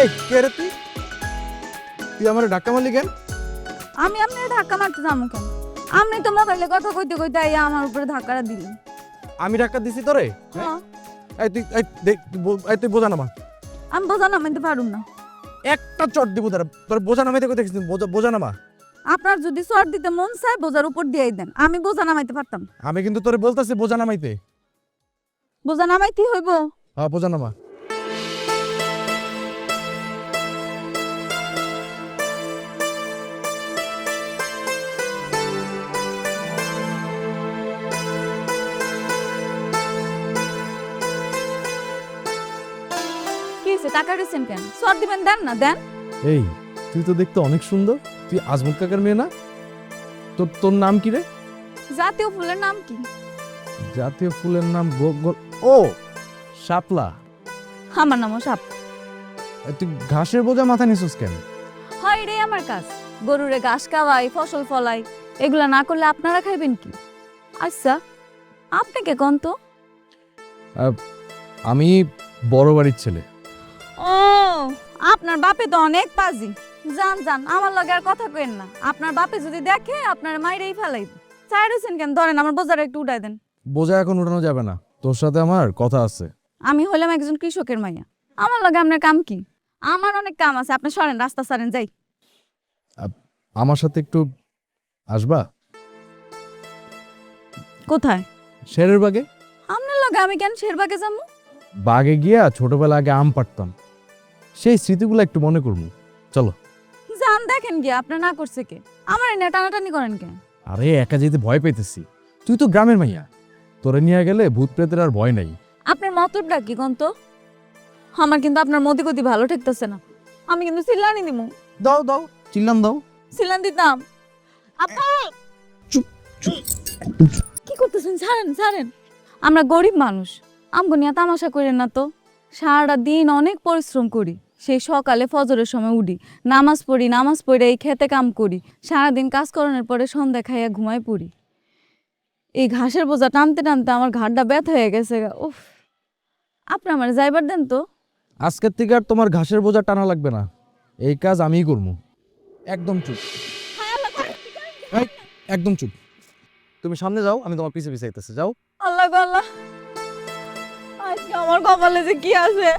এই কে রে তুই? তুই আমার ধাক্কা মারলি কেন? আমি আপনার ধাক্কা মারতে যাবো কেন? আপনি তো মোবাইলে কথা কইতে কইতে আইয়া আমার উপরে ধাক্কাটা দিলেন। আমি ধাক্কা দিছি তোরে? হ্যাঁ। এই তুই এই দেখ তুই বোঝা নামা। আমি বোঝা নামাইতে পারুম না। একটা চট দিব তোর বোঝা নামাইতে কই দেখছিস? বোঝা নামা। আপনার যদি চর দিতে মন চায় বোঝার উপর দিয়েই দেন, আমি বোঝা নামাইতে পারতাম। আমি কিন্তু তোরে বলতাছি বোঝা নামাইতে। বোঝা নামাইতে হইব। হ্যাঁ বোঝা নামা। কি হয়েছে, টাকা দিচ্ছেন কেন? চর দিবেন, দেন না দেন। এই তুই তো দেখতে অনেক সুন্দর। তুই আজমত কাকার মেয়ে না? তোর নাম কি রে? জাতীয় ফুলের নাম কি? জাতীয় ফুলের নাম ও শাপলা। আমার নামও সাপ। তুই ঘাসের বোঝা মাথায় নিছিস কেন? হয় রে আমার কাজ। গরুরে ঘাস খাওয়াই, ফসল ফলাই, এগুলা না করলে আপনারা খাইবেন কি? আচ্ছা, আপনি কে কোন তো? আমি বড় বাড়ির ছেলে। ও, আপনার বাপে তো অনেক পাজি। যান যান, আমার লগে আর কথা কইেন না। আপনার বাপে যদি দেখে আপনার মাইরেই ফেলাইবে। চাই রয়েছেন কেন? ধরেন আমার বোঝাটা একটু উঠাই দেন। বোঝা এখন উঠানো যাবে না, তোর সাথে আমার কথা আছে। আমি হলাম একজন কৃষকের মাইয়া। আমার লগে আপনার কাম কি? আমার অনেক কাম আছে, আপনি সরেন, রাস্তা সারেন, যাই। আমার সাথে একটু আসবা? কোথায়? শেরের বাগে। আপনার লগে আমি কেন শেরবাগে যাবো? বাগে গিয়া ছোটবেলা আগে আম পাড়তাম, সেই স্মৃতিগুলো একটু মনে করবো। চলো। যান, দেখেন কি আপনার না করছে কে? আমার এনে টানাটানি করেন কেন? আরে একা যেতে ভয় পাইতেছি। তুই তো গ্রামের মাইয়া, তোরে নিয়ে গেলে ভূত প্রেতের আর ভয় নাই। আপনার মতলবটা কি কোন তো? আমার কিন্তু আপনার মতি গতি ভালো ঠেকতেছে না। আমি কিন্তু সিল্লানি দিমু। দাও দাও, চিল্লান দাও। সিলান দিতাম। আপা, চুপ চুপ। কি করতেছেন? ছাড়েন ছাড়েন। আমরা গরিব মানুষ, আমগো নিয়ে তামাশা করেন না তো। সারাটা দিন অনেক পরিশ্রম করি। সেই সকালে ফজরের সময় উঠি, নামাজ পড়ে এই খেতে কাম করি। সারাদিন কাজ করানোর পরে সন্ধ্যা খাইয়া ঘুমাই পড়ি। এই ঘাসের বোঝা টানতে টানতে আমার ঘাড়টা ব্যথা হয়ে গেছে। উফ, আপনি আমার যাইবার দেন তো। আজকের থেকে আর তোমার ঘাসের বোঝা টানা লাগবে না, এই কাজ আমিই করবো। একদম চুপ। এই, একদম চুপ। তুমি সামনে যাও, আমি তোমার পিছে পিছে আইতেছি। যাও। আল্লাহ গো আল্লাহ, আজকে আমার কপালে যে কি আছে,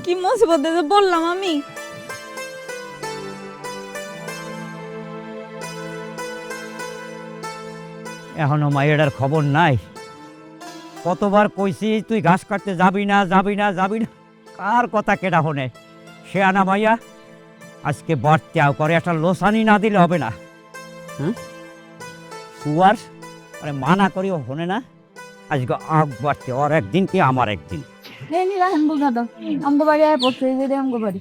কি মুসিবতে যে বললাম আমি। এখনো মাইয়াটার খবর নাই। কতবার কইছি তুই ঘাস কাটতে যাবি না যাবি না যাবি না, কার কথা কেটা হনে? সে আনা মাইয়া আজকে বাড়তেও করে, একটা লোসানি না দিলে হবে না। হ্যাঁ, শুয়ার আরে মানা করিও হনে না। আজকে আগ বাড়তে, ওর একদিন কি আমার একদিন। এই নি রাহেন বুঝা দাও, আমগো বাড়ি আয় পড়ছে, এই যে আমগো বাড়ি।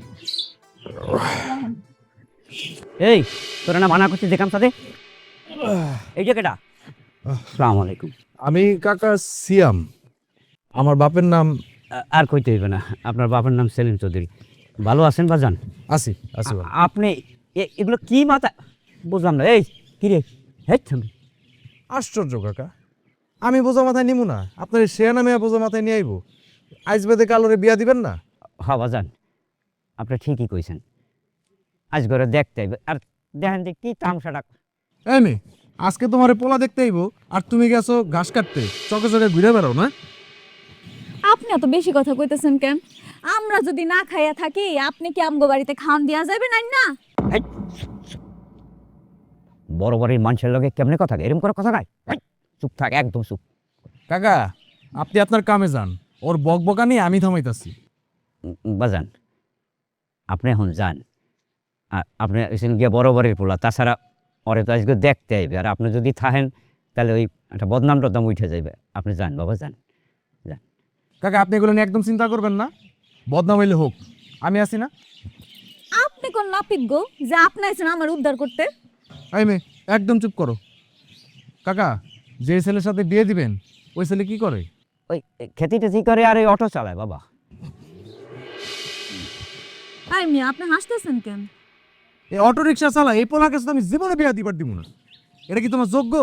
এই তোরা না মানা করছিস দেখাম সাথে, এই যে কেটা? আসসালামু আলাইকুম। আমি কাকা সিয়াম, আমার বাপের নাম। আর কইতে হইবে না, আপনার বাবার নাম সেলিম চৌধুরী। ভালো আছেন বাজান? আসি আসি বাবা। আপনি এগুলো কি মাথা বুঝলাম না। এই কিরে, হেট থামবি। আশ্চর্য কাকা, আমি বোঝা মাথায় নিমু না, আপনার এই শেয়ানা মেয়া বোঝা মাথায় নিয়ে আইবো? আইজ বেদে কালোরে বিয়া দিবেন না? হ্যাঁ বাজান, আপনি ঠিকই কইছেন। আজ ঘরে দেখতে আইবে, আর দেখেন যে কি তামসাটা। এই মেয়ে, আজকে তোমার পোলা দেখতে আইবো আর তুমি গেছো ঘাস কাটতে, চকে চকে ঘুরে বেড়াও না? আপনি এত বেশি কথা কইতেছেন কেন? আমরা যদি না খাইয়া থাকি, আপনি কি আমগো বাড়িতে খাওয়ান দিয়া যাবে না? না এই, বড় বড় মানুষের লগে কেমনে কথা কয়? এরকম করে কথা কয়? এই, চুপ থাক, একদম চুপ। কাকা, আপনি আপনার কামে যান, ওর বকবকানি আমি থামাইতাছি। বাজান, আপনি এখন যান। আর আপনি এসে গিয়ে বড় বড়ের পোলা, তাছাড়া ওরে তো আজকে দেখতে আইবে। আর আপনি যদি থাকেন তাহলে ওই একটা বদনাম টদনাম উঠে যাইবে। আপনি যান বাবা, যান। কাকা, আপনি এগুলো নিয়ে একদম চিন্তা করবেন না, বদনাম হইলে হোক, আমি আছি না। আপনি কোন নাপিত গো যে আপনি আইছেন আমার উদ্ধার করতে? এই মেয়ে, একদম চুপ করো। কাকা, যে ছেলের সাথে বিয়ে দিবেন ওই ছেলে কি করে? ওই খেতে টেতি করে আর এই অটো চালায় বাবা। আই মিয়া, আপনি হাসতেছেন কেন? এই অটো রিক্সা চালা এই পোলার কাছে তো আমি জীবনে বিয়া দিবার দিব না। এটা কি তোমার যোগ্য?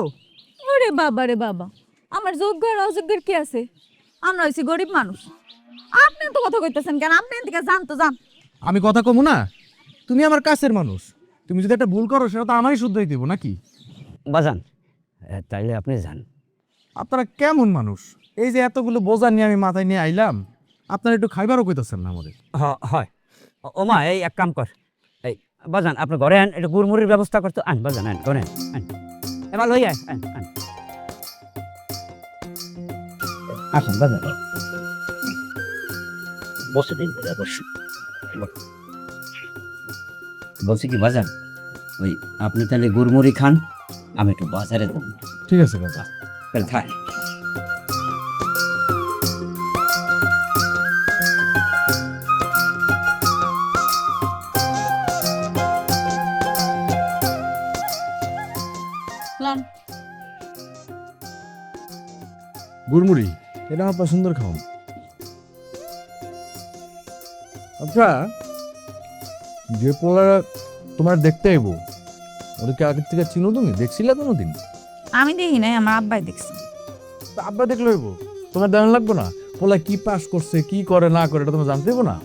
ওরে বাবা রে বাবা, আমার যোগ্য আর অযোগ্যের কি আছে? আমরা হইছি গরিব মানুষ। আপনি তো কথা কইতেছেন কেন? আপনি এদিকে যান তো, যান। আমি কথা কমু না? তুমি আমার কাছের মানুষ, তুমি যদি একটা ভুল করো সেটা তো আমারই শুদ্ধই দেবো নাকি? বাজান তাইলে আপনি যান। আপনারা কেমন মানুষ? এই যে এতগুলো বোঝা নিয়ে আমি মাথায় নিয়ে আইলাম, আপনারা একটু খাইবারও কইতাছেন না আমাদের। হয় ওমা এই এক কাম কর, এই বাজান আপনি ঘরে আন, একটু গুড়মুড়ির ব্যবস্থা করতে আন, বাজান আন ঘরে আন, এবার লই আয়, আন আন আসুন বাজান, বসে দিন বসে। বলছি কি বাজান, ওই আপনি তাহলে গুড়মুড়ি খান, আমি একটু বাজারে যাবো। ঠিক আছে কাকা। তাহলে থাক। লন গুড়মুড়ি এটা আমার পছন্দের খাওয়া। আচ্ছা, যে পোলা তোমার দেখতে আইবো ওদেরকে আগের থেকে চিনো? তুমি দেখছিলে কোনোদিন? আমি দেখি নাই, আমার আব্বাই দেখছে। তা আব্বা দেখলে হইব, তোমার জানা লাগবে না? পোলা কি পাস করছে, কি করে না করে, এটা তোমার জানতে হইব না?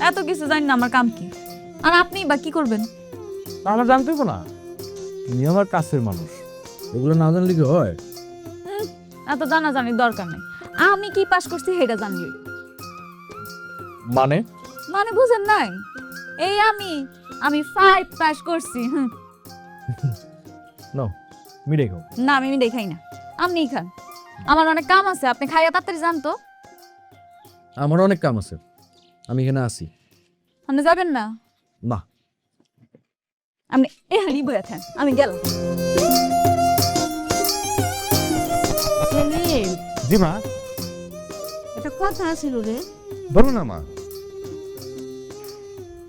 এত কিছু জানি না, আমার কাম কি? আর আপনি বা কি করবেন? তা আমার জানতে হইব না? তুমি আমার কাছের মানুষ, এগুলো না জানলে কি হয়? এত জানাজানির দরকার নেই। আমি কি পাস করছি সেটা জানলি। মানে মানে বুঝেন নাই? এই আমি 5 পাস করছি। নাও মিডে খাও। না, আমি দেখাই না, আপনিই খান। আমার অনেক কাম আছে, আপনি খাইয়া তাড়াতাড়ি যান তো। আমার অনেক কাম আছে, আমি এখানে আসি। আপনি যাবেন না? না। আপনি এখানেই বয়ে থাকেন, আমি গেলাম। সেলিম, জি মা, একটা কথা আছিল রে। বলো না মা।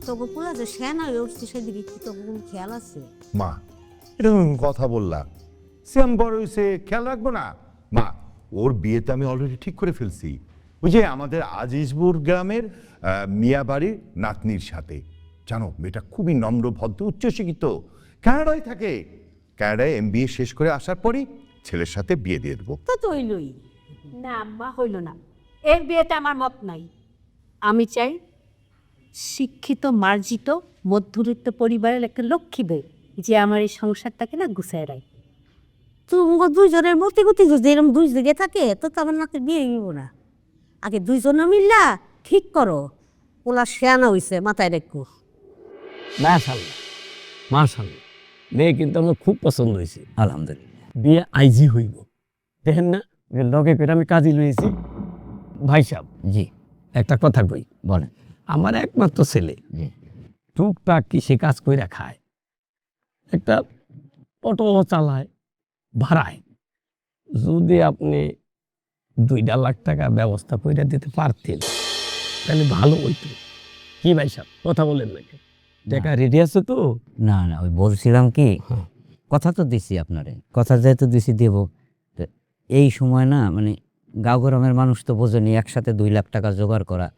তোকে পোলা যে সেনা হয়ে উঠছে সেদিকে কি তোকে কোনো খেয়াল আছে? মা, এটা তুমি কথা বললা, শ্যাম বড় হয়েছে, খেয়াল রাখবো না? মা, ওর বিয়েতে আমি অলরেডি ঠিক করে ফেলছি, ওই যে আমাদের আজিজপুর গ্রামের মিয়া বাড়ির নাতনির সাথে। জানো মেয়েটা খুবই নম্র, ভদ্র, উচ্চশিক্ষিত, কানাডায় থাকে। কানাডায় MBA শেষ করে আসার পরই ছেলের সাথে বিয়ে দিয়ে দেবো। তো হইলই না আম্মা, হইল না। এর বিয়েতে আমার মত নাই। আমি চাই শিক্ষিত, মার্জিত, মধ্যবিত্ত পরিবারের একটা লক্ষ্মী মেয়ে, যে আমার এই সংসারটাকে না গুছায় রায়। তুমি দুইজনের মতি গতি যদি এরকম দুই জায়গায় থাকে তো আমার নাকি বিয়ে হইব না। আগে দুইজনে মিল্লা ঠিক করো, পোলা শেয়ানা হইছে, মাথায় রেখো। মাশাআল্লাহ, মাশাআল্লাহ, মেয়ে কিন্তু আমার খুব পছন্দ হয়েছে। আলহামদুলিল্লাহ। বিয়ে আইজি হইব, দেখেন না লগে করে আমি কাজে লইছি। ভাই সাহেব, জি একটা কথা কই, বলেন। আমার একমাত্র ছেলে জি টুকটাক কৃষি কাজ করে খায়, একটা অটো চালায়, ভাড়ায়। যদি আপনি 2 লাখ টাকা ব্যবস্থা করে দিতে পারতেন তাহলে ভালো হইতো। কি ভাই সাহেব, কথা বলেন নাকি? টাকা রেডি আছে তো? না না, ওই বলছিলাম কি, হ্যাঁ। কথা তো দিছি আপনারে, কথা যেহেতু দিছি দেব। তো এই সময় না মানে গাঁও গ্রামের মানুষ তো বোঝেনি, একসাথে 2 লাখ টাকা জোগাড় করা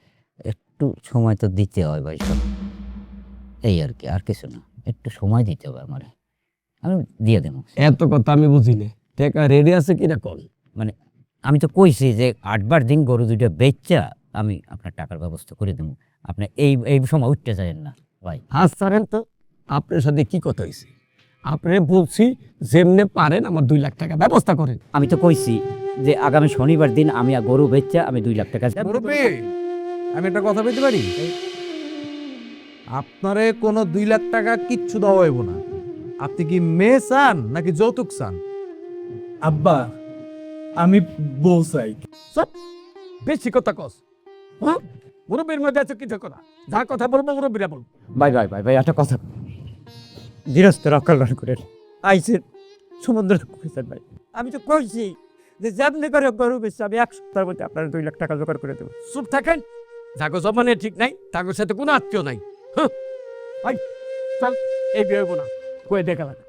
একটু সময় তো দিতে হয় ভাই সব। এই আর কি, আর কিছু না, একটু সময় দিতে হবে আমার, আমি দিয়ে দেবো। এত কথা আমি বুঝি না, টাকা রেডি আছে কিনা কল। মানে আমি তো কইছি যে 8বার দিন গরু 2টা বেচা আমি আপনার টাকার ব্যবস্থা করে দেবো। আপনি এই এই সময় উঠতে চাইেন না ভাই। হাত ছাড়েন তো, আপনার সাথে কি কথা হয়েছে? আপনি বলছি যেমনে পারেন আমার 2 লাখ টাকা ব্যবস্থা করেন। আমি তো কইছি যে আগামী শনিবার দিন আমি গরু বেচা আমি 2 লাখ টাকা মুরব্বি, আমি একটা কথা বলতে পারি? আপনারে কোনো 2 লাখ টাকা কিচ্ছু দেওয়া হইব না। আপনি কি মেয়ে চান নাকি যৌতুক চান? আব্বা, আমি বউ চাই। বেশি কথা কস, হ্যাঁ? মুরব্বীর মধ্যে আছে কিছু কথা, যা কথা বলবো মুরব্বীরা বলবো। ভাই ভাই ভাই ভাই একটা কথা, ধীরস্থ রক্ষণ করে আইসের সমুদ্র কইছেন ভাই। আমি তো কইছি যে যেমনি করে গরু বেচে আমি 1 সপ্তাহের মধ্যে আপনার 2 লাখ টাকা জোগাড় করে দেবো। চুপ থাকেন, যাগো জমানে ঠিক নাই, তাগোর সাথে কোনো আত্মীয় নাই। হ্যাঁ ভাই চল, এই বিয়ে হইব না, কয়ে দেখা লাগে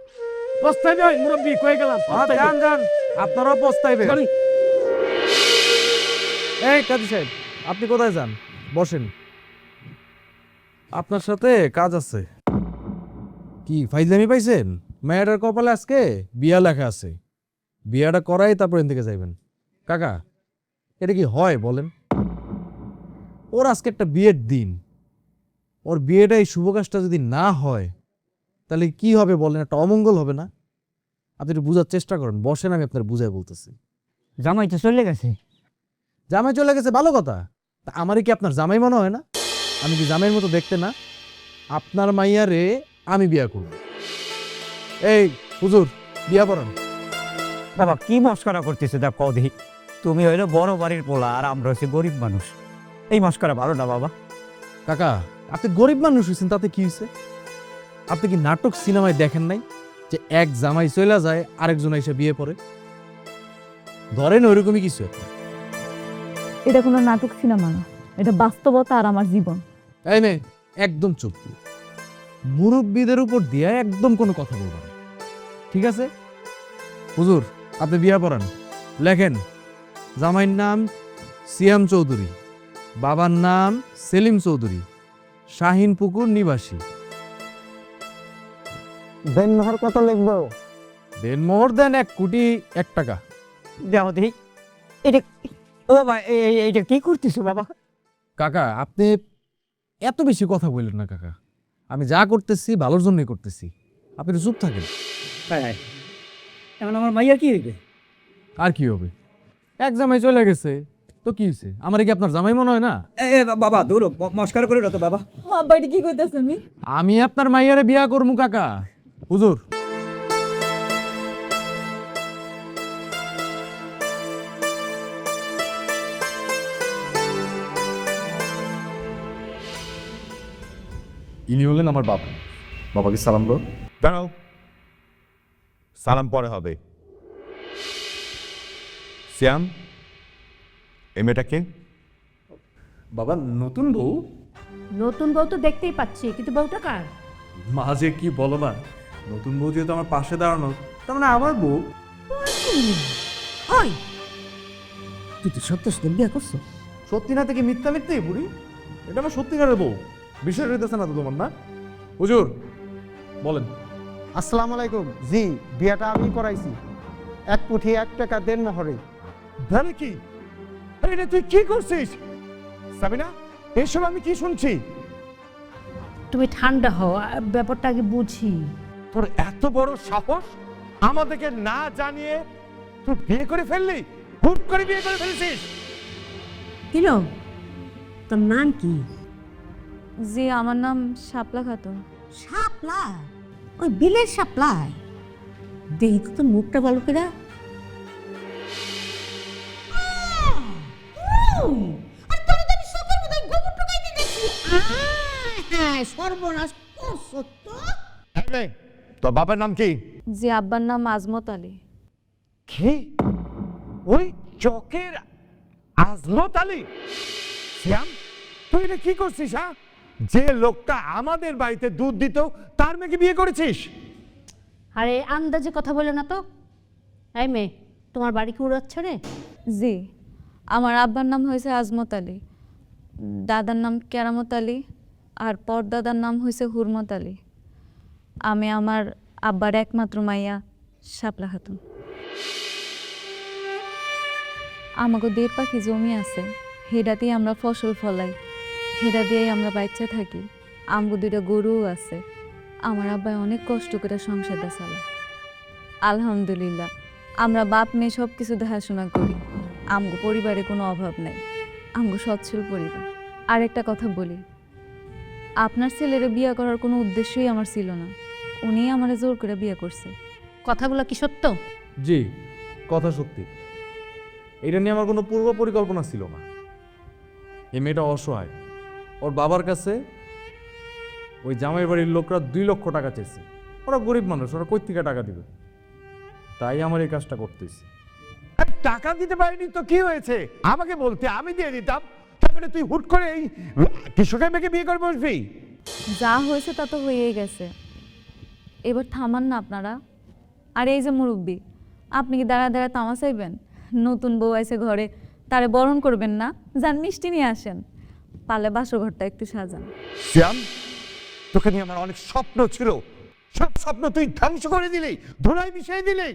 বস্তায় নয় মুরব্বী, কয়ে গেলাম। যান যান, আপনারাও পস্তাইবেন। চলেন। এই কাজী সাহেব, আপনি কোথায় যান? বসেন, আপনার সাথে কাজ আছে। কি ফাইজলামি পাইছেন? মেয়েটার কপালে আজকে বিয়া লেখা আছে, বিয়াটা করাই তারপর এখান থেকে যাইবেন। কাকা, এটা কি হয় বলেন? ওর আজকে একটা বিয়ের দিন, ওর বিয়েটা এই শুভ কাজটা যদি না হয় তাহলে কি হবে বলেন, একটা অমঙ্গল হবে না? আপনি একটু বোঝার চেষ্টা করেন, বসেন, আমি আপনার বুঝাই বলতেছি। জামাই তো চলে গেছে। জামাই চলে গেছে ভালো কথা, তা আমারই কি আপনার জামাই মনে হয় না? আমি কি জামাইয়ের মতো দেখতে না? আপনার মাইয়ারে আমি বিয়া করব। এই হুজুর, বিয়া পড়ান। বাবা কি মস্করা করতেছে দেখ কদি, তুমি হইলো বড় বাড়ির পোলা আর আমরা হচ্ছে গরিব মানুষ, এই মস্করা ভালো না বাবা। কাকা, আপনি গরিব মানুষ হয়েছেন, তাতে কি হয়েছে? আপনি কি নাটক সিনেমায় দেখেন নাই যে এক জামাই চলে যায় আরেকজন এসে বিয়ে পড়ে? ধরেন ওইরকমই কিছু একটা। এটা কোনো নাটক সিনেমা না, এটা বাস্তবতা আর আমার জীবন। এই মেয়ে, একদম চুপ। মুরব্বীদের উপর দিয়ে একদম কোনো কথা বলবা না, ঠিক আছে? হুজুর, আপনি বিয়া পড়ান। লেখেন, জামাইয়ের নাম সিয়াম চৌধুরী, বাবার নাম সেলিম চৌধুরী, শাহিনপুকুর নিবাসী। দেনমোহর কত লিখবো? দেনমোহর দেন 1,01,00,000 টাকা। দেখো দেখি এটা, ও বাবা এইটা কি করতেছো বাবা? কাকা, আপনি এত বেশি কথা বললেন না কাকা। আমি যা করতেছি ভালোর জন্যই করতেছি, আপনি একটু চুপ থাকেন। এখন আমার মাইয়া কি হইবে? আর কি হবে, এক জামাই চলে গেছে তো কি হয়েছে? আমার কি আপনার জামাই মনে হয় না? বাবা দূর মস্কার করে তো বাবা। আব্বা এটা কি কইতাছ তুমি? আমি আপনার মাইয়ারে বিয়া করবো কাকা। হুজুর, ইনি হলেন আমার বাবা। বাবাকে সালাম দাও। দাঁড়াও, সালাম পরে হবে। শ্যাম, এই মেয়েটাকে? বাবা, নতুন বউ? নতুন বউ তো দেখতেই পাচ্ছি, কিন্তু বউটা কার? মাঝে কি বলো না, নতুন বউ যেহেতু আমার পাশে দাঁড়ানো, তার মানে আমার বউ। ওই তুই তো সত্য বিয়ে করছো? সত্যি না থেকে মিথ্যা মিথ্যে বুড়ি, এটা আমার সত্যিকারের বউ। বিশ্বাস হইতেছে না তো তোমার, না? হুজুর বলেন। আসসালামু আলাইকুম। জি, বিয়েটা আমি করাইছি, 1,01,00,000 টাকা দেনমোহরে। মানে কি? এটা তুই কি করছিস সাবিনা? এসব আমি কি শুনছি? তুমি ঠান্ডা হও, ব্যাপারটা আগে বুঝি। তোর এত বড় সাহস, আমাদেরকে না জানিয়ে তুই বিয়ে করে ফেললি? হুট করে বিয়ে করে ফেলছিস? কিল তোর নাম কি? জি, আমার নাম শাপলা খাতুন। শাপলা? ওই বিলের শাপলাই? দেখি তো তোর মুখটা ভালো করে। সর্বনাশ করছো তো। এই মেয়ে, তোর বাবার নাম কি? জি, আব্বার নাম আজমত আলী। কি? ওই চকের আজমত আলী? শ্যাম, তুই এটা কি করছিস? হ্যাঁ, যে লোকটা আমাদের বাড়িতে দুধ দিত তার মেয়েকে বিয়ে করেছিস? আরে আন্দাজে কথা বলে না তো। এই মেয়ে, তোমার বাড়ি কি উড়াচ্ছ রে? জি, আমার আব্বার নাম হয়েছে আজমত আলী, দাদার নাম কেরামত আলী, আর পরদাদার নাম হয়েছে হুরমত আলী। আমি আমার আব্বার একমাত্র মাইয়া শাপলা খাতুন। আমাকে 1.5 পাখি জমি আছে, হেডাতেই আমরা ফসল ফলাই, হেডা দিয়েই আমরা বাচ্চা থাকি। আমগো 2টা গরুও আছে। আমার আব্বাই অনেক কষ্ট করে সংসারটা চালায়। আলহামদুলিল্লাহ, আমরা বাপ মেয়ে সব কিছু দেখাশোনা করি। আমগো পরিবারে কোনো অভাব নাই, আমগো সচ্ছল পরিবার। আর একটা কথা বলি, আপনার ছেলেরে বিয়ে করার কোনো উদ্দেশ্যই আমার ছিল না, উনিই আমারে জোর করে বিয়ে করছে। কথাগুলো কি সত্য? জি, কথা সত্যি। এটা নিয়ে আমার কোনো পূর্ব পরিকল্পনা ছিল না। এই মেয়েটা অসহায়, ওর বাবার কাছে ওই জামাই বাড়ির লোকরা 2 লক্ষ টাকা চেয়েছে। ওরা গরিব মানুষ, ওরা কই থেকে টাকা দিবে? তাই আমার এই কাজটা করতেছি। এই টাকা দিতে পারিনি তো কি হয়েছে? আমাকে বলতে, আমি দিয়ে দিতাম। তারপরে তুই হুট করে এই কৃষকের মেয়েকে বিয়ে করে বসবি? যা হয়েছে তা তো হয়েই গেছে, এবার থামান না আপনারা। আর এই যে মুরব্বি, আপনি কি দাঁড়া দাঁড়া তামা চাইবেন? নতুন বউ আছে ঘরে, তারে বরণ করবেন না? যান মিষ্টি নিয়ে আসেন, পালে বাসর ঘরটা একটু সাজান। শ্যাম, তোকে নিয়ে আমার অনেক স্বপ্ন ছিল, সব স্বপ্ন তুই ধ্বংস করে দিলি, ধুলায় মিশিয়ে দিলি।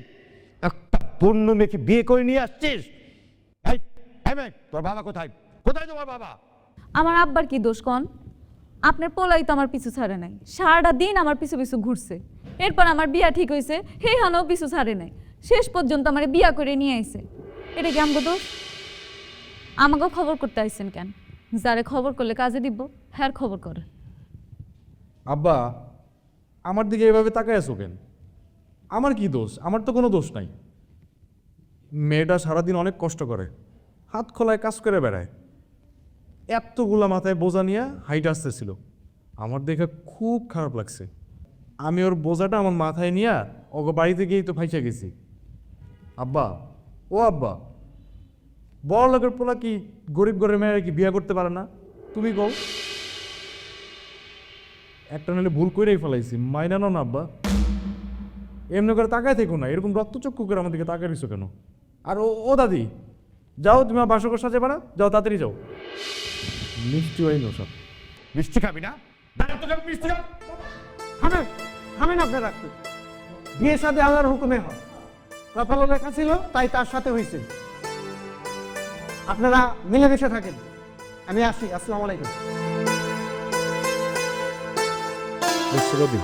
একটা পূর্ণ মেয়েকে বিয়ে করে নিয়ে আসছিস। এই মেয়ে, তোর বাবা কোথায়? কোথায় তোমার বাবা? আমার আব্বার কি দোষ কন? আপনার পোলাই তো আমার পিছু ছাড়ে নাই, সারাটা দিন আমার পিছু পিছু ঘুরছে। এরপর আমার বিয়া ঠিক হয়েছে, হে হানো পিছু ছাড়ে নাই, শেষ পর্যন্ত আমার বিয়া করে নিয়ে আইছে। এটা কি আমগো দোষ? আমাকেও খবর করতে আইছেন কেন? যারে খবর করলে কাজে দিব, হ্যার খবর করে। আব্বা, আমার দিকে এভাবে তাকায় আছো কেন? আমার কি দোষ? আমার তো কোনো দোষ নাই। মেয়েটা সারাদিন অনেক কষ্ট করে, হাত খোলায় কাজ করে বেড়ায়, এতগুলা মাথায় বোঝা নিয়ে হাইট আসতেছিল। আমার দেখে খুব খারাপ লাগছে। আমি ওর বোঝাটা আমার মাথায় নিয়ে ওকে বাড়িতে গিয়েই তো ফাইসা গেছি। আব্বা, ও আব্বা, বড় লোকের পোলা কি গরিব ঘরের মেয়েরা কি বিয়ে করতে পারে না? তুমি কও। একটা নাহলে ভুল করেই ফেলাইছি, মাইনা নাও না আব্বা। এমনি করে তাকায় থেকো না, এরকম রক্তচক্ষু করে আমার দিকে তাকায় রইছো কেন? আর ও দাদি, যাও তুমি আমার বাসকর সাজে পারা, যাও তাড়াতাড়ি যাও। মিষ্টি হয়নি সব। মিষ্টি খাবি না? দাঁড়া তো যাবো, মিষ্টি খা। থামেন আপনি রাখতে। বিয়ে সাথে আল্লাহর হুকুমে হয়, কপালে লেখা ছিল তাই তার সাথে হয়েছে। আপনারা মিলেমিশে থাকেন। আমি আসি, আসসালামু আলাইকুম। দেখছো দাদি?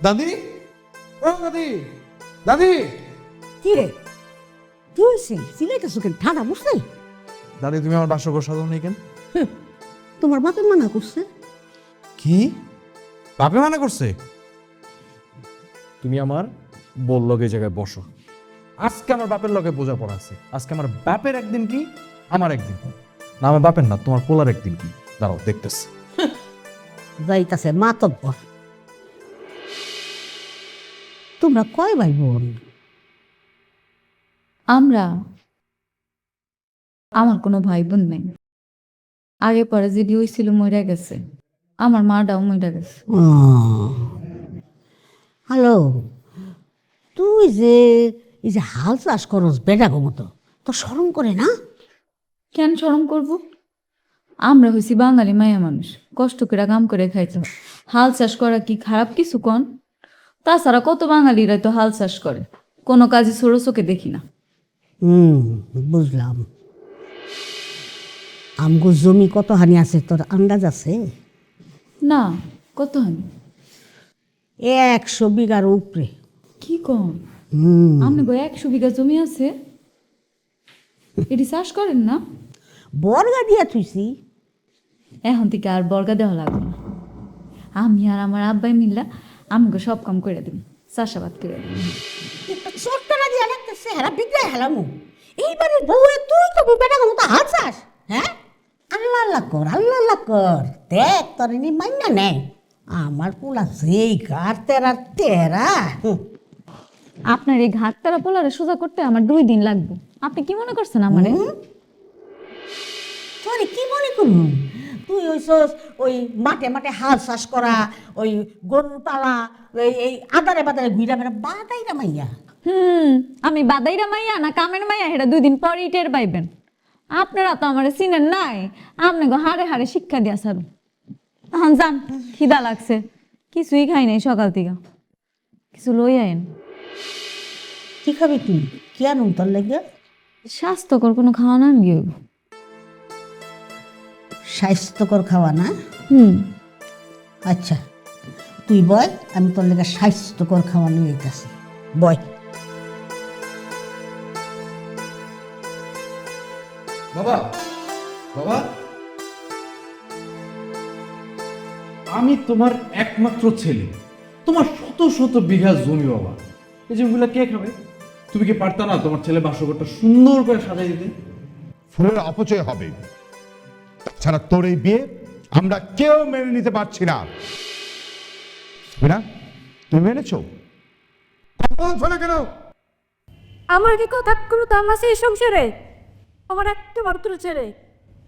দাদি, ও দাদি, দাদি, কি রে কি হয়েছে? সিলাইতেছো কেন? ঠান্ডা বুঝতে? দাদি তুমি আমার বাসকর সাজাও নেই কেন? তোমার বাপে মানা করছে। কি বাপে মানা করছে? তুমি আমার বল লগে জায়গায় বসো। আজকে আমার বাপের লগে বোঝাপড়া আছে। আজকে আমার বাপের একদিন কি, আমার একদিন কি। না আমার বাপের না, তোমার পোলার একদিন কি। দাঁড়াও দেখতেছি। যাইতাছে মাতব্বর। তোমরা কয় ভাই বোন? আমার কোনো ভাই বোন নেই। আগে পরে যে বিয়ে হয়েছিল মরে গেছে, আমার মাটাও মরে গেছে। হ্যালো, তুই যে এই যে হাল চাষ করস বেটাগো মতো, তো শরম করে না? কেন শরম করব? আমরা হইছি বাঙালি মায়া মানুষ, কষ্ট করে কাম করে খাইতে হয়। হাল চাষ করা কি খারাপ কিছু কন? তাছাড়া কত বাঙালিরা তো হাল চাষ করে, কোনো কাজে ছোড়ো চোখে দেখি না। বুঝলাম। আমগো জমি কত হানি আছে তোর আন্দাজ আছে? না, কত হানি? 100 বিঘার উপরে। কি কন? আপনি গো 100 বিঘা জমি আছে, এটি চাষ করেন না? বর্গা দিয়া থুইছি। এখন থেকে আর বর্গা দেওয়া লাগবে না। আমি আর আমার আব্বাই মিল্লা আমাকে সব কাম করে দিন, চাষাবাদ করে দিন। চট্টনা দিয়া লাগতেছে হেরা বিদ্যায় হেলামু। এইবারে বউয়ে তুই তো বেটাগো মতো হাল চাষ, হ্যাঁ? আল্লাহ আল্লাহ কর, আল্লাহ আল্লাহ কর। দেখ তোর নি মাইনা নেই। আমার পোলা যেই ঘাট তেরা তেরা। আপনার এই ঘাট তারা পোলারে সোজা করতে আমার 2 দিন লাগবে। আপনি কি মনে করছেন আমারে? তোর কি মনে করু? তুই হইছস ওই মাঠে মাঠে হাল চাষ করা, ওই গরু পালা, এই আদারে বাদারে ঘুরা বেড়া বাদাইরা মাইয়া। আমি বাদাইরা মাইয়া না কামের মাইয়া, এটা 2 দিন পরেই টের পাইবেন। আপনারা তো আমার চিনেন নাই, আপনাকে হাড়ে হাড়ে শিক্ষা দিয়া যাবে। এখন যান, খিদা লাগছে, কিছুই খাই নাই সকাল থেকে, কিছু লই আইন। কি খাবি তুই? কি আনুন তোর লাগে? স্বাস্থ্যকর কোনো খাওয়া না গিয়ে। স্বাস্থ্যকর খাওয়া না? আচ্ছা তুই বয়, আমি তোর লেগে স্বাস্থ্যকর খাওয়া নিয়ে যেতেছি। বয়। বাবা, বাবা, আমি তোমার একমাত্র ছেলে, তোমার শত শত বিঘা জমি বাবা, এই জমিগুলো কে খাবে? তুমি কি পারতা না তোমার ছেলে বাসঘরটা সুন্দর করে সাজাই দিতে? ফুলের অপচয় হবে। তাছাড়া তোর এই বিয়ে আমরা কেউ মেনে নিতে পারছি না। তুমি মেনেছো? বলছো না কেন? আমার কি কথা কোনো দাম আছে এই সংসারে? আমার একটা মাত্র ছেলে,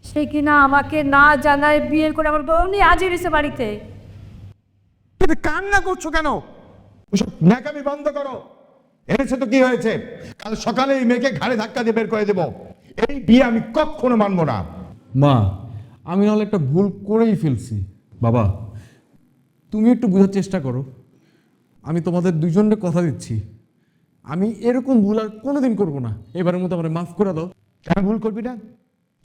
সে কিনা আমাকে না জানায় বিয়ে করে আমার বউ নিয়ে আজই এসে বাড়িতে। কান্না করছো কেন? ওসব ন্যাকামি বন্ধ করো। এনেছে তো কি হয়েছে? কাল সকালে এই মেয়েকে ঘাড়ে ধাক্কা দিয়ে বের করে দেবো। এই বিয়ে আমি কখনো মানবো না। মা, আমি নাহলে একটা ভুল করেই ফেলছি। বাবা, তুমি একটু বোঝার চেষ্টা করো। আমি তোমাদের দুজনকে কথা দিচ্ছি, আমি এরকম ভুল আর কোনোদিন করবো না। এবারের মতো আমার মাফ করে দাও। কেন ভুল করবি না?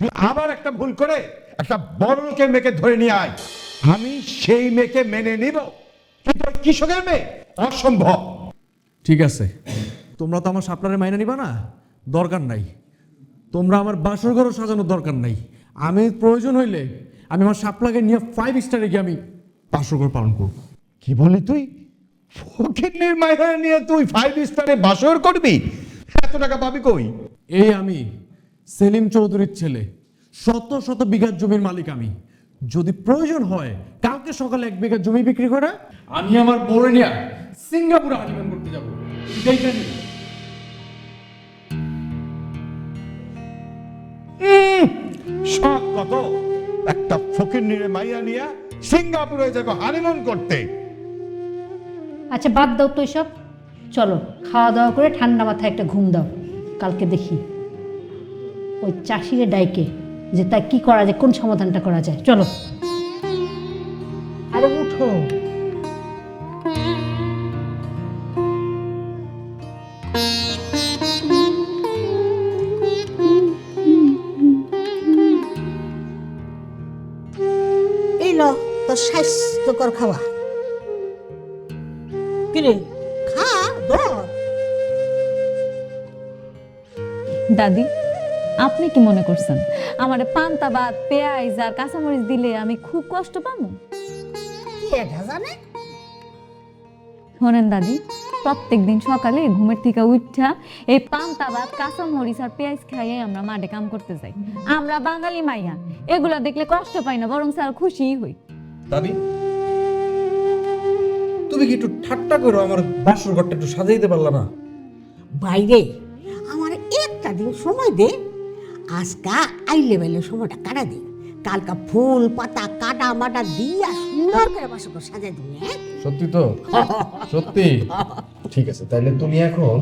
তুই আবার একটা ভুল করে একটা বড় লোকের মেয়েকে ধরে নিয়ে আয়, আমি সেই মেয়েকে মেনে নিব, কিন্তু ওই কৃষকের মেয়ে অসম্ভব। ঠিক আছে, তোমরা তো আমার শাপলারে মাইনে নিবা না, দরকার নাই। তোমরা আমার বাসর ঘরও সাজানোর দরকার নাই। আমি প্রয়োজন হইলে আমি আমার শাপলাকে নিয়ে 5 স্টারে গিয়ে আমি বাসর ঘর পালন করব। কি বলি তুই? ফকিন্নির মাইনে নিয়ে তুই 5 স্টারে বাসর করবি? এত টাকা পাবি কই? এই আমি সেলিম চৌধুরীর ছেলে, শত শত বিঘা জমির মালিক আমি। যদি প্রয়োজন হয় কালকে সকালে 1 বিঘা জমি বিক্রি করে আমি আমার বউরে নিয়ে সিঙ্গাপুরে হানিমুন করতে যাবো। দেখে নিন। শখ কত, একটা ফকিন্নির মাইয়া নিয়ে সিঙ্গাপুরে যাবো হানিমুন করতে। আচ্ছা বাদ দাও তো সব, চলো খাওয়া দাওয়া করে ঠান্ডা মাথায় একটা ঘুম দাও। কালকে দেখি ওই চাষিরে ডাইকে যে তা কি করা যায়, কোন সমাধানটা করা যায়। চলো আরে উঠো। এই ল তোর স্বাস্থ্যকর খাওয়া। কিরে খা ধর। দাদি, আপনি কি মনে করছেন আমারে পান্তা ভাত পেঁয়াজ আর কাঁচামরিচ দিলে আমি খুব কষ্ট পাবো? কি এটা জানে? শোনেন দাদি, প্রত্যেকদিন সকালে ঘুমের থেকে উঠা এই পান্তা ভাত কাঁচামরিচ আর পেঁয়াজ খাইয়ে আমরা মাঠে কাম করতে যাই। আমরা বাঙালি মাইয়া এগুলা দেখলে কষ্ট পাই না, বরং স্যার খুশিই হই। দাদি, তুমি কি একটু ঠাট্টা করো, আমার বাসর ঘরটা একটু সাজাইতে পারলা না? বাইরে আমার একটা দিন সময় দে, আজকা আইলে বেলে সময়টা কাটা দে। কালকা ফুল পাতা কাটা মাটা দিয়া সুন্দর করে বাসর ঘর সাজাই দিবি। হ্যাঁ সত্যি তো? সত্যি? ঠিক আছে, তাইলে তুমি এখন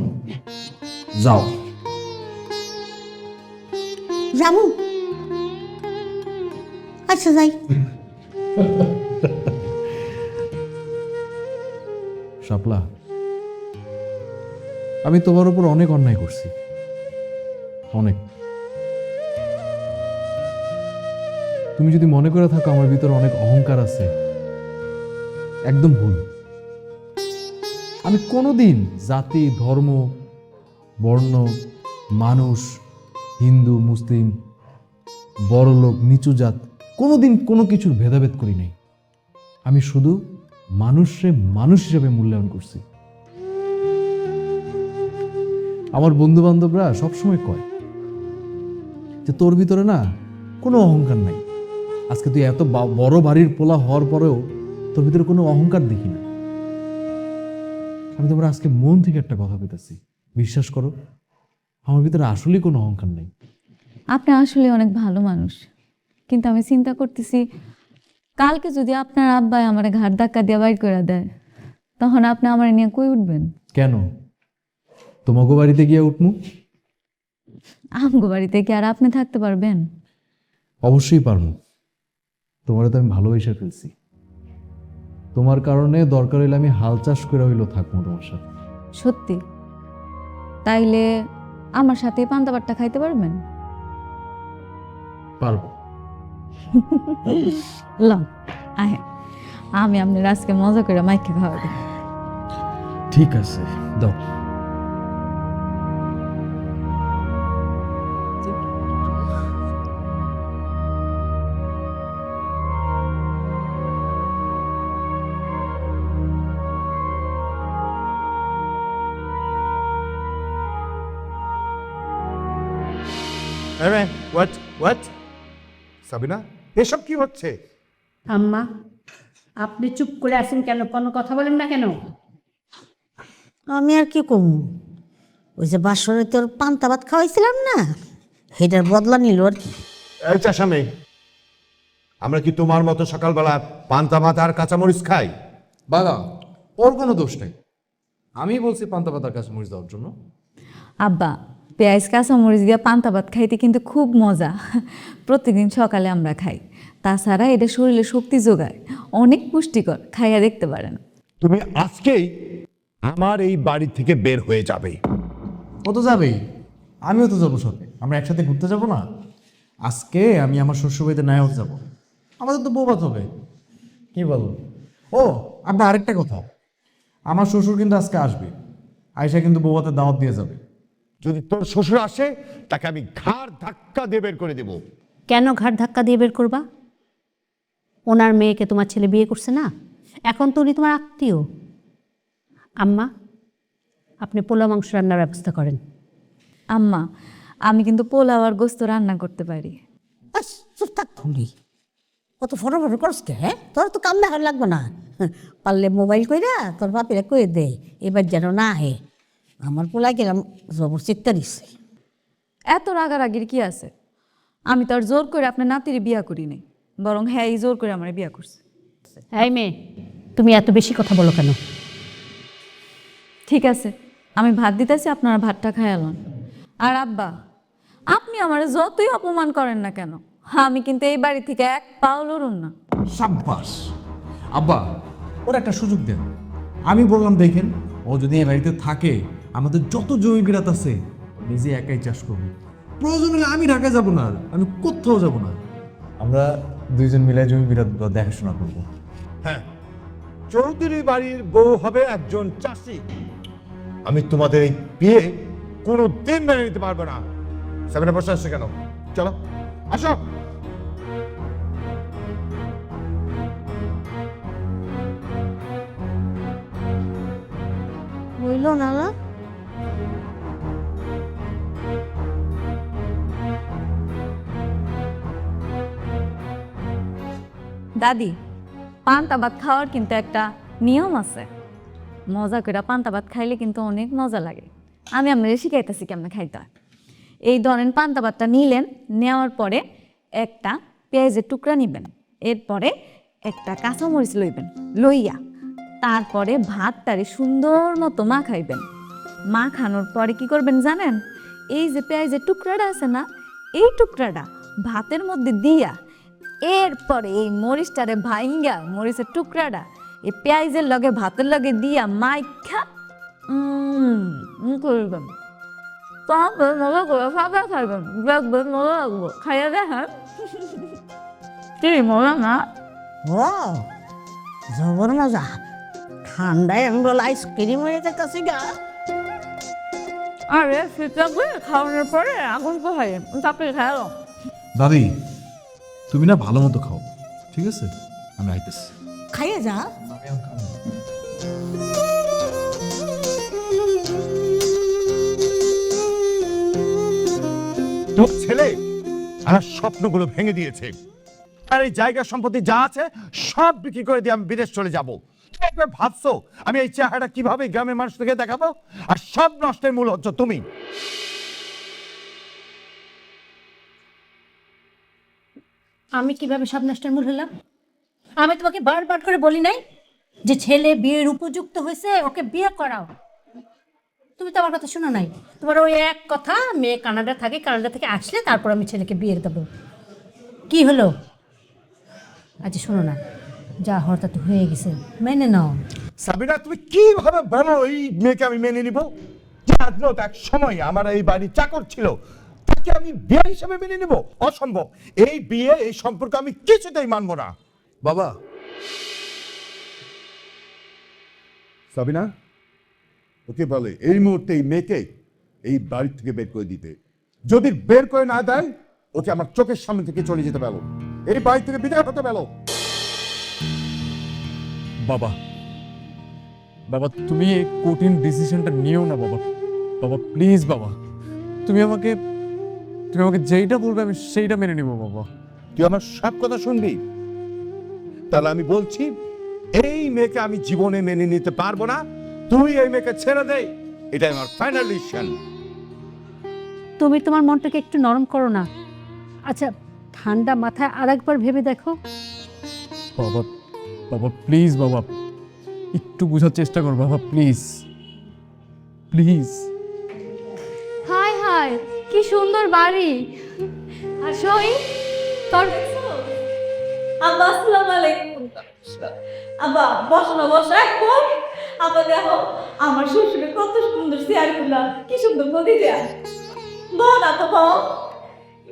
যাও। যাবো? আচ্ছা যাই। শাপলা, আমি তোমার উপর অনেক অন্যায় করছি, অনেক। তুমি যদি মনে করে থাকো আমার ভিতরে অনেক অহংকার আছে, একদম ভুল। আমি কোনোদিন জাতি ধর্ম বর্ণ মানুষ হিন্দু মুসলিম বড় লোক নিচু জাত কোনোদিন কোনো কিছুর ভেদাভেদ করি নাই। আমি শুধু মানুষে মানুষ হিসেবে মূল্যায়ন করছি। আমার বন্ধু বান্ধবরা সবসময় কয় যে তোর ভিতরে না কোনো অহংকার নাই। আজকে তুই এত বড় বাড়ির পোলা হওয়ার পরেও তোর ভিতরে কোনো অহংকার দেখি না। আমি তোমার আজকে মন থেকে একটা কথা বলতেছি, বিশ্বাস করো আমার ভিতরে আসলেই কোনো অহংকার নেই। আপনি আসলে অনেক ভালো মানুষ, কিন্তু আমি চিন্তা করতেছি কালকে যদি আপনার আব্বাই আমার ঘাট ধাক্কা দিয়ে বাইর করে দেয়, তখন আপনি আমার নিয়ে কই উঠবেন? কেন? তোমাকে বাড়িতে গিয়ে উঠমু? আমগো বাড়িতে কি আর আপনি থাকতে পারবেন? অবশ্যই পারবো। তোমার তো আমি ভালোবেসে ফেলছি। তোমার কারণে দরকার হইলে আমি হাল চাষ করে হইলেও থাকবো তোমার সাথে। সত্যি? তাইলে আমার সাথে পান্তা ভাতটা খাইতে পারবেন? পারবো। লন আহে, আমি আপনার আজকে মজা করে মাইকে খাওয়াবো। ঠিক আছে, দাও। সাবিনা, এসব কি হচ্ছে? আম্মা আপনি চুপ করে আছেন কেন? কোনো কথা বলেন না কেন? আমি আর কি কমু, ওই যে বাসরে তোর পান্তা ভাত খাওয়াইছিলাম না, সেটার বদলা নিল আর কি। এই চাষামে, আমরা কি তোমার মতো সকালবেলা পান্তা ভাত আর কাঁচামরিচ খাই? বাবা, ওর কোনো দোষ নেই। আমি বলছি পান্তা পাতার কাছে মরিচ দেওয়ার জন্য। আব্বা, পেঁয়াজ কাঁচামরিচ দিয়ে পান্তা ভাত খাইতে কিন্তু খুব মজা। প্রতিদিন সকালে আমরা খাই। তাছাড়া এটা শরীরে শক্তি যোগায়, অনেক পুষ্টিকর, খাইয়া দেখতে পারেন। তুমি আজকেই আমার এই বাড়ি থেকে বের হয়ে যাবে। ও তো যাবেই, আমিও তো যাবো সাথে। আমরা একসাথে ঘুরতে যাব না? আজকে আমি আমার শ্বশুরবাড়িতে নায়ক যাব, আমাদের তো বৌভাত হবে। কি বলো? ও আপনার আরেকটা কথা, আমার শ্বশুর কিন্তু আজকে আসবে, আয়সা কিন্তু বৌভাতের দাওয়াত দিয়ে যাবে। যদি তোর শ্বশুর আসে তাকে আমি ঘাড় ধাক্কা দিয়ে বের করে দেব। কেন ঘাট ধাক্কা দিয়ে বের করবা? ওনার মেয়েকে তোমার ছেলে বিয়ে করছে না, এখন তো উনি তোমার আত্মীয়। আম্মা, আপনি পোলা মাংস রান্নার ব্যবস্থা করেন। আম্মা, আমি কিন্তু পোলাও আর গোস্ত রান্না করতে পারি। আস চুপ থাক থুলি, কত ফটো ফটো করস কে? হ্যাঁ, তোর তো কাম দেখার লাগবে না, পারলে মোবাইল কইরা তোর বাপিরা কয়ে দে এবার যেন না আহে। আমার পোলা গেলাম জবর চিত্তা দিচ্ছে। এত রাগারাগির কি আছে? আমি তো আর জোর করে আপনার নাতির বিয়া করি নাই, বরং হ্যাঁ এই জোর করে আমার বিয়া করছে। এই মেয়ে, তুমি এত বেশি কথা বলো কেন? ঠিক আছে, আমি ভাত দিতেছি, আপনারা ভাতটা খায়ালন। আর আব্বা, আপনি আমার যতই অপমান করেন না কেন, আমি কিন্তু এই বাড়ি থেকে এক পাও লড়ুন না। সাব্বাস আব্বা, ওর একটা সুযোগ দেন। আমি বললাম দেখেন, ও যদি এই বাড়িতে থাকে, আমাদের যত জমি বিরাত আছে নিজে একাই চাষ করবো। প্রয়োজন হলে আমি ঢাকায় যাব না, আমি কোথাও যাব না, আমরা দুইজন মিলে জমি বিরাট দেখাশোনা করবো। হ্যাঁ, চৌধুরী বাড়ির বউ হবে একজন চাষি। আমি তোমাদের এই বিয়ে কোনো দিন মেনে নিতে পারবো না। সামনে বসে আসছে কেন? চলো আসো। হইল না না? দাদি, পান্তা ভাত খাওয়ার কিন্তু একটা নিয়ম আছে। মজা করে পান্তা ভাত খাইলে কিন্তু অনেক মজা লাগে। আমি আপনাদের শিখাইতেছি কেমন খাইতে হয়। এই ধরেন পান্তা ভাতটা নিলেন, নেওয়ার পরে একটা পেঁয়াজের টুকরা নিবেন, এরপরে একটা কাঁচামরিচ লইবেন, লইয়া তারপরে ভাতটারে সুন্দর মতো মাখাইবেন। মাখানোর পরে কি করবেন জানেন? এই যে পেঁয়াজের টুকরাটা আছে না, এই টুকরাটা ভাতের মধ্যে দিয়া এরপরে এই মরিচটারে ভাইঙ্গা, মরিচের টুকরাটা এই পেঁয়াজের লগে ভাতের লগে দিয়া মাইখা করবেন। তারপর মজা করে ফাঁকা খাইবেন, দেখবেন মজা লাগবো। খাইয়া দেখেন কি মজা না? ও জবর মজা, ঠান্ডায় আমি বলে আইসক্রিম হয়ে যাচ্ছি গা। আরে সেটা খাওয়ানোর পরে আগুন পোহাই তারপরে খাইলো। দাদি, তুমি না ভালো মতো খাও, ঠিক আছে? আমি আইতেছি। খাইয়ে যা। তোর ছেলে আমার স্বপ্নগুলো ভেঙে দিয়েছে, আর এই জায়গা সম্পত্তি যা আছে সব বিক্রি করে দিয়ে আমি বিদেশ চলে যাব। তুমি একবার ভাবছো আমি এই চেহারাটা কিভাবে গ্রামের মানুষকে দেখাবো? আর সব নষ্টের মূল হচ্ছে তুমি। আমি কিভাবে সব নষ্টের মূল হলাম? আমি তোমাকে বারবার করে বলি নাই যে ছেলে বিয়ের উপযুক্ত হয়েছে, ওকে বিয়ে করাও? তুমি তো আমার কথা শোনো নাই। তোমার ওই এক কথা, মেয়ে কানাডা থাকে, কানাডা থেকে আসলে তারপর আমি ছেলেকে বিয়ে দেবো। কি হলো? আচ্ছা শোনো না, যা হওয়ার তা তো হয়ে গেছে, মেনে নাও। সাবিনা, তুমি কিভাবে বলো এই মেয়েকে আমি মেনে নিব? যে আজও এক সময় আমার এই বাড়ি চাকর ছিল, তাকে আমি বিয়ে হিসেবে মেনে নিব? অসম্ভব। এই বিয়ে, এই সম্পর্ক আমি কিছুতেই মানবো না। বাবা, সাবিনা, ওকে বলে এই মুহূর্তে এই মেয়েকে এই বাড়ি থেকে বের করে দিতে। যদি বের করে না দেয়, ওকে আমার চোখের সামনে থেকে চলে যেতে পারো, এই বাড়ি থেকে বিদায় হতে পারো। বাবা, বাবা তুমি এই কঠিন ডিসিশনটা নিও না বাবা। বাবা প্লিজ বাবা, তুমি আমাকে যেইটা বলবে আমি সেইটা মেনে নিব বাবা। তুই আমার সব কথা শুনবি? তাহলে আমি বলছি, এই মেয়েকে আমি জীবনে মেনে নিতে পারবো না। তুই এই মেয়েকে ছেড়ে দে, এটাই আমার ফাইনাল ডিসিশন। তুমি তোমার মনটাকে একটু নরম করো না। আচ্ছা, ঠান্ডা মাথায় আরেকবার ভেবে দেখো। বাবা, বাবা প্লিজ বাবা, একটু বোঝার চেষ্টা কর বাবা, প্লিজ প্লিজ। হাই হাই, কি সুন্দর বাড়ি। আর সই তোর আব্বা, আসসালামু আলাইকুম। আব্বা বসো না বসো একদম। আব্বা দেখো আমার শ্বশুরের কত সুন্দর চেয়ারগুলা, কি সুন্দর গদি দেয়া। বল না তো বল।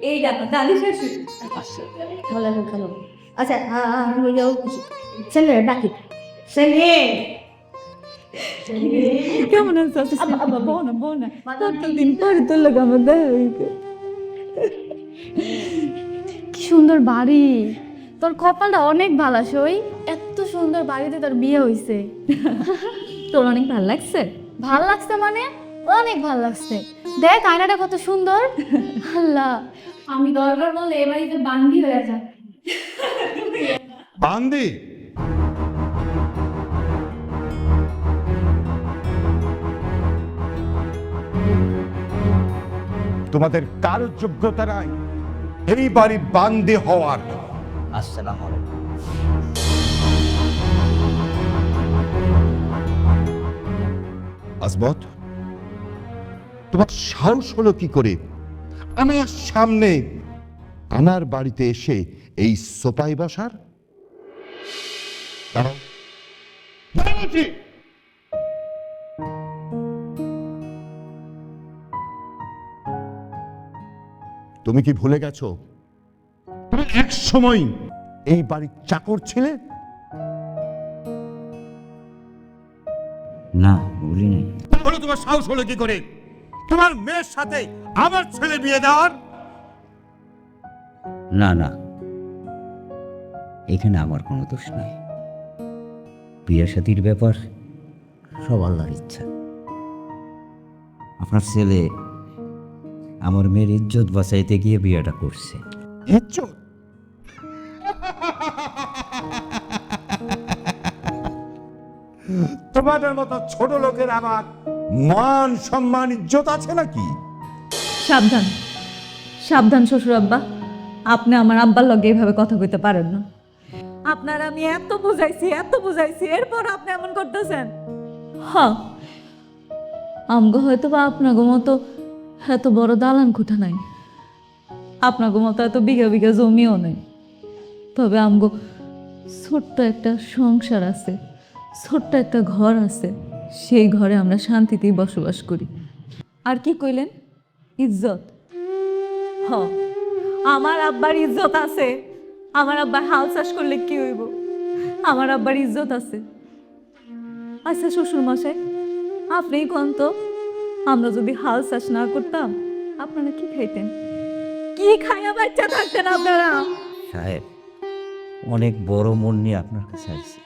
এই দেখো দাদি শ্বশুর। ভালো ভালো। আচ্ছা আমি যাও ছেলে ডাকি ছেলে কেমন আছো? আব্বা বল না বল না। কতদিন পরে তোর লোক আমার দেখা হইছে। কি সুন্দর বাড়ি, তোর কপালটা অনেক ভালো সই। এত সুন্দর বাড়িতে তোর বিয়ে হইছে। তোর অনেক ভালো লাগছে? ভাল লাগছে মানে অনেক ভালো লাগছে। দেখ আয়নাটা কত সুন্দর। আল্লাহ, আমি দরকার বলে এ বাড়িতে বান্দি হয়ে যা। বান্দি? তোমাদের কারো যোগ্যতা নাই এই বাড়ি বান্দি হওয়ার। আসসালামু আলাইকুম। আজমত, তোমার সাহস হলো কি করে আমার সামনে আমার বাড়িতে এসে এই সোপাই বাসার? দাঁড়াও, দাঁড়াও বলছি। তুমি কি ভুলে গেছো তুমি এক সময় এই বাড়ির চাকর ছিলে? না, ভুলি নাই। তাহলে তোমার সাহস হলো কি করে তোমার মেয়ের সাথে আমার ছেলে বিয়ে দেওয়ার? না না, এখানে আমার কোনো দোষ নাই। বিয়ে শাদীর ব্যাপার সব আল্লাহর ইচ্ছা। আপনার ছেলে আমার মেয়ের ইজ্জত বাঁচাইতে গিয়ে বিয়েটা করছে। ইজ্জত? তোমাদের মতো ছোট লোকের আমার মান সম্মান ইজ্জত আছে নাকি? সাবধান সাবধান শ্বশুর আব্বা, আপনি আমার আব্বার লগে এইভাবে কথা কইতে পারেন না। আপনার আমি এত বুঝাইছি এরপর আপনি এমন করতেছেন। হ্যাঁ, আমগো হয়তো বা আপনাগো মতো এত বড় দালান কোঠা নাই, আপনাগো মতো এত বিঘা বিঘা জমিও নেই, তবে আমগো ছোট্ট একটা সংসার আছে, ছোট্ট একটা ঘর আছে। সেই ঘরে আমরা শান্তিতেই বসবাস করি। আর কি কইলেন? ইজ্জত? হ, আমার আব্বার ইজ্জত আছে। আমার আব্বার হাল চাষ করলে কি হইব? আমার আব্বার ইজ্জত আছে। আচ্ছা শ্বশুর মশাই, আপনিই কোন তো, আমরা যদি হাল চাষ না করতাম আপনারা কি খাইতেন? কি খাইয়া বাচ্চা থাকতেন আপনারা? সাহেব, অনেক বড় মন নিয়ে আপনার কাছে আসছি।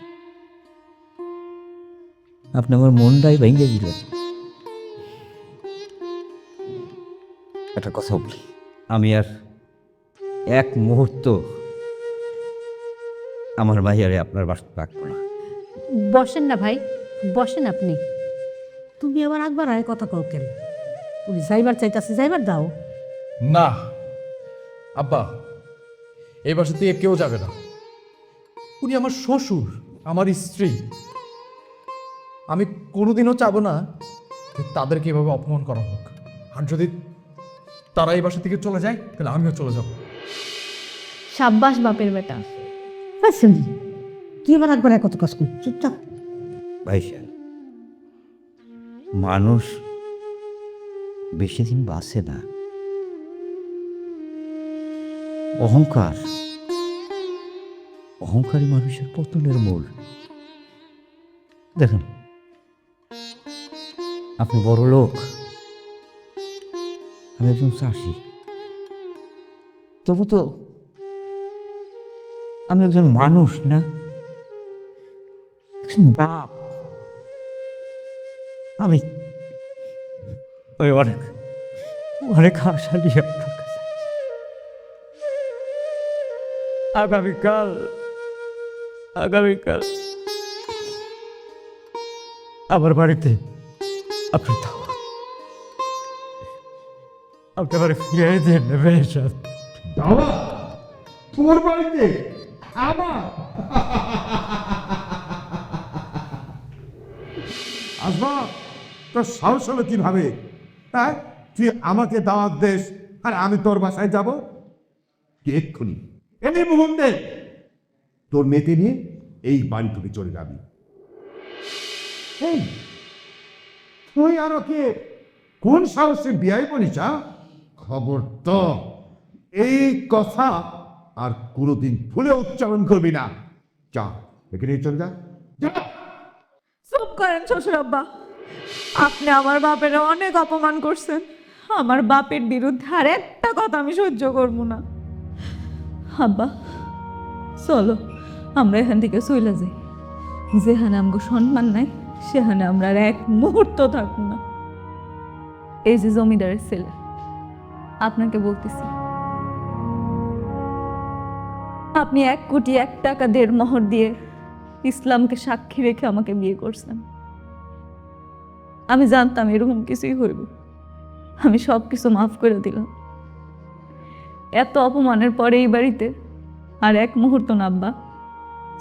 আপনি আমার মনটাই ভেঙে দিলেন। একটা কথা বলি, আমি আর এক মুহূর্ত আমার ভাইয়ারে আপনার বাসা রাখবো না। বসেন না ভাই, বসেন আপনি। তুমি আবার একবার আয় কথা কও কেন? উনি যাইবার চাইতাছে, যাইবার দাও। না আব্বা, এই বাসা থেকে কেউ যাবে না। উনি আমার শ্বশুর, আমার স্ত্রী। আমি কোনোদিনও চাবো না যে তাদেরকে এভাবে অপমান করা হোক। আর যদি তারা এই বাসা থেকে চলে যায় তাহলে আমিও চলে যাব। সাব্বাস বাপের বেটা। বুঝছেন কি আবার একবার আয় কত কাজ কর, চুপচাপ। ভাই সাহেব, মানুষ বেশি দিন বাঁচে না। অহংকারী মানুষের পতনের মূল। দেখেন, আপনি বড় লোক, আমি একজন চাষি, তবু তো আমি একজন মানুষ না, একজন বাপ। আমি ওই অনেক অনেক আশা নিয়ে আপনার কাছে আগামীকাল আমার বাড়িতে আপনি দাওয়াত, আপনি আমার ফিরিয়ে দেন বেশাদ। দাওয়াত তোমার বাড়িতে? আমার? আসমা, তোর সাহস হলো কিভাবে? হ্যাঁ, তুই আমাকে দাওয়াত দেস আর আমি তোর বাসায় যাব? এক্ষুনি এই মুহূর্তে তোর মেয়েকে নিয়ে এই বাড়ি থেকে চলে যাবি। এই, তুই আরো কে কোন সাহসে বিয়াই বলিস? খবর তো, এই কথা আর কোনোদিন ভুলে উচ্চারণ করবি না। যা, এখানে চলে যা, যা। চুপ করেন শ্বশুর আব্বা, আপনি আমার বাপের অনেক অপমান করছেন। আমার বাপের বিরুদ্ধে আর একটা কথা আমি সহ্য করব না। আব্বা চলো আমরা এখান থেকে চলে যাই, যেখানে আমগো সম্মান নাই সেখানে আমরা আর এক মুহূর্ত থাকবো না। এই যে জমিদারের ছেলে, আপনাকে বলতেছি, আপনি 1 কোটি 1 টাকা 1.5 মোহর দিয়ে ইসলামকে সাক্ষী রেখে আমাকে বিয়ে করছেন। আমি জানতাম এরকম কিছুই হইব, আমি সব কিছু মাফ করে দিলাম। এত অপমানের পরে এই বাড়িতে আর 1 মুহূর্ত না আব্বা,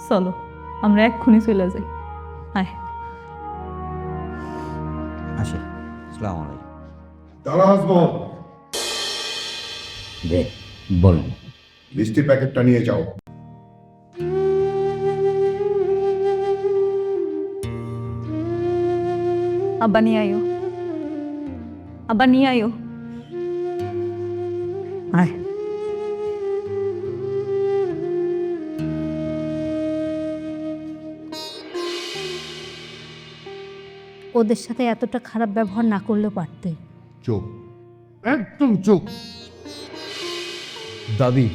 চলো আমরা এক্ষুনি চলে যাই। আয় আসে, আসসালামু আলাইকুম। দাঁড়া আসবো, বলুন। মিষ্টির প্যাকেটটা নিয়ে যাও। আব্বা নিয়ে আয়ো, আব্বা নিয়ে আয়ো। আয়, ওদের সাথে এতটা খারাপ ব্যবহার না করলেও পারতে। চুপ, একদম চুপ। দাদি,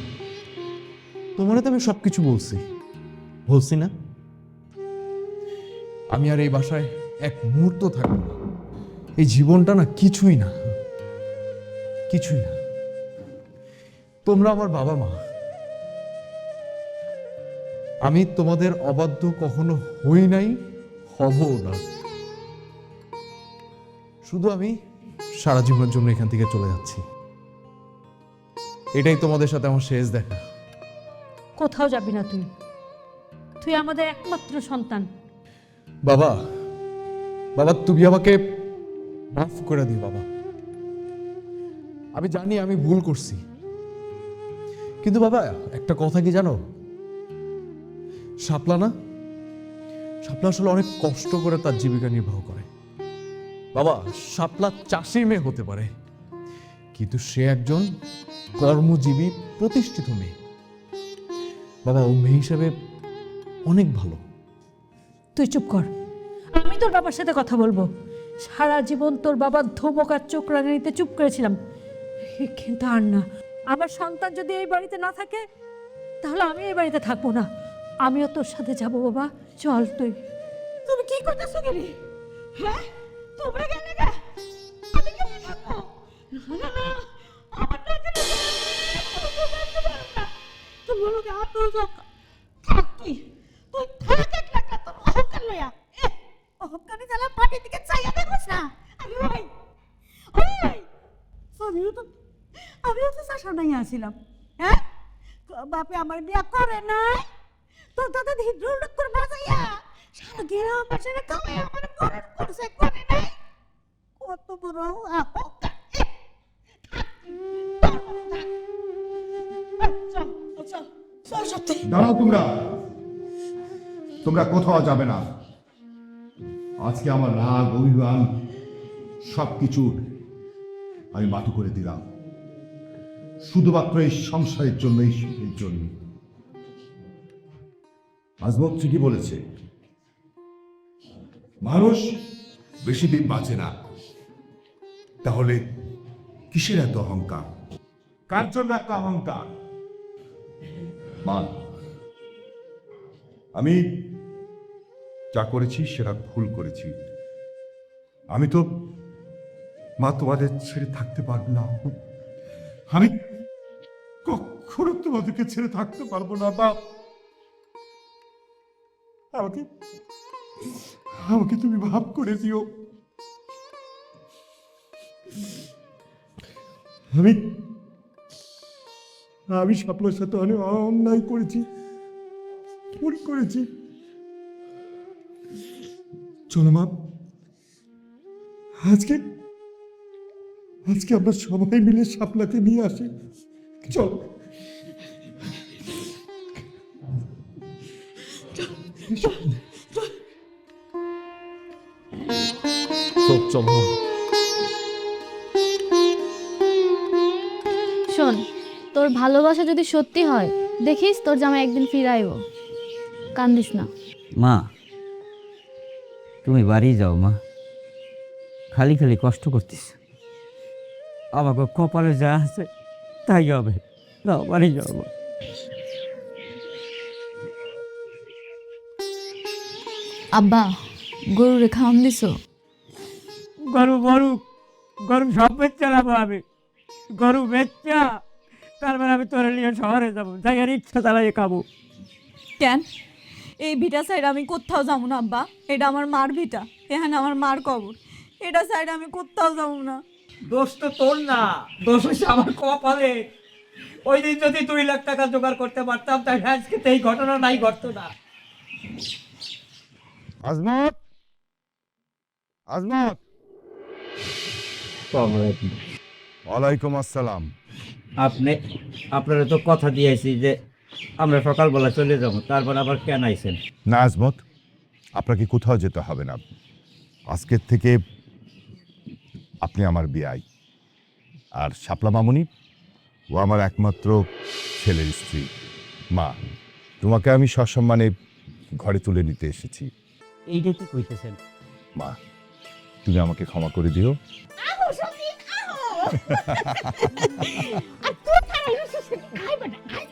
তোমারে তো আমি সবকিছু বলছি না? আমি আর এই বাসায় 1 মুহূর্ত থাকবো না। এই জীবনটা না কিছুই না, কিছুই না। তোমরা আমার বাবা মা, আমি তোমাদের অবাধ্য কখনো হই নাই, হবও না। শুধু আমি সারা জীবনের জন্য এখান থেকে চলে যাচ্ছি। এটাই তোমাদের সাথে আমার শেষ দেখা। কোথাও যাবি না তুই, তুই আমাদের একমাত্র সন্তান। বাবা, বাবা তুমি আমাকে মাফ করে দিও বাবা। আমি জানি আমি ভুল করছি, কিন্তু বাবা একটা কথা কি জানো, শাপলা আসলে অনেক কষ্ট করে তার জীবিকা নির্বাহ করে। বাবা, শাপলা চাষির মেয়ে হতে পারে, কিন্তু সে একজন কর্মজীবী প্রতিষ্ঠিত মেয়ে। বাবা, ও মেয়ে হিসেবে অনেক ভালো। তুই চুপ কর, আমি তোর বাবার সাথে কথা বলবো। সারা জীবন তোর বাবার ধমক আর চোখ রাঙানিতে চুপ করেছিলাম, কিন্তু আর না। আমার সন্তান যদি এই বাড়িতে না থাকে তাহলে আমি এই বাড়িতে থাকবো না। আমিও তোর সাথে যাব বাবা, চল। তুমি কি করতেছো গেলি? হ্যাঁ, তোমরা গেলে না, আমি কেমন থাকবো? না না, আমার না গেলে তুমি বলো কি হাত ধরে থাক, তুই থাক একলা তোর অহংকার লয়া। অহংকারে জ্বালা মাটির দিকে চাইয়া দেখোস না। আমি ভাই ওই আমিও তো শাসন নাই আসিলাম। হ্যাঁ, বাপে আমার বিয়া করে নাই, তোর দাদা হিদ্রুল করে বাজাইয়া সারা গ্রাম বাসারে কামাই আমার ঘরের করছে, করে নাই। কত বড় অহংকার! দাঁড়াও, তোমরা কোথাও যাবে না। আজকে আমার রাগ অভিমান সবকিছু আমি মাটি করে দিলাম, শুধুমাত্র এই সংসারের জন্য, এই সুখের জন্য। আজমত ঠিকই বলেছে, মানুষ বেশি দিন বাঁচে না। তাহলে কিসের এত অহংকার? কার জন্য এত অহংকার? মা, আমি যা করেছি সেটা ভুল করেছি। আমি তো মা তোমাদের ছেড়ে থাকতে পারবো না। আমি কখনো তোমাদেরকে ছেড়ে থাকতে পারবো না। বাপ, আমাকে তুমি ভাব করে দিও। আমি শাপলার সাথে অনেক অন্যায় করেছি, ভুল করেছি। চলো মা, আজকে আমরা সবাই মিলে শাপলাকে নিয়ে আসি। চলো। চলো শোন, তোর ভালোবাসা যদি সত্যি হয়, দেখিস তোর জামাই একদিন ফিরাইব। কান্দিস না। মা তুমি বাড়ি যাও মা, খালি খালি কষ্ট করতিস। আমাকে কপালে যা আছে তাই হবে। যাও বাড়ি যাও মা। আব্বা, গরুরে খাওয়ান দিছো? গরু গরু গরু সব বেচতে লাবো আমি। গরু বেচা তারপর আমি তোরে নিয়ে শহরে যাবো, যাই আর ইচ্ছা তারাই খাবো। কেন? এই ভিটা সাইড আমি কোথাও যাবো না আব্বা। এটা আমার মার ভিটা, এখানে আমার মার কবর। এটা সাইড আমি কোথাও যাবো না। দোষ তো তোর না, দোষ হচ্ছে আমার কপালে। ওই দিন যদি 2 লাখ টাকা জোগাড় করতে পারতাম তাই আজকে তো এই ঘটনা নাই ঘটতো না। আজমত, আজমত। ওয়ালাইকুম আসসালাম। আপনারা তো কথা দিয়েছি যে আমরা সকালবেলা চলে যাব, তারপর আবার কেন আইছেন? না আজমত, আপনাকে কোথাও যেতে হবে না। আজকের থেকে আপনি আমার বিয়াই, আর শাপলা মামুনি ও আমার একমাত্র ছেলের স্ত্রী। মা, তোমাকে আমি সসম্মানে ঘরে তুলে নিতে এসেছি। এইটা কি কইতেছেন? মা, তুমি আমাকে ক্ষমা করে দিও। আহো সত্যি আহো আর তুই খাই বেটা খাই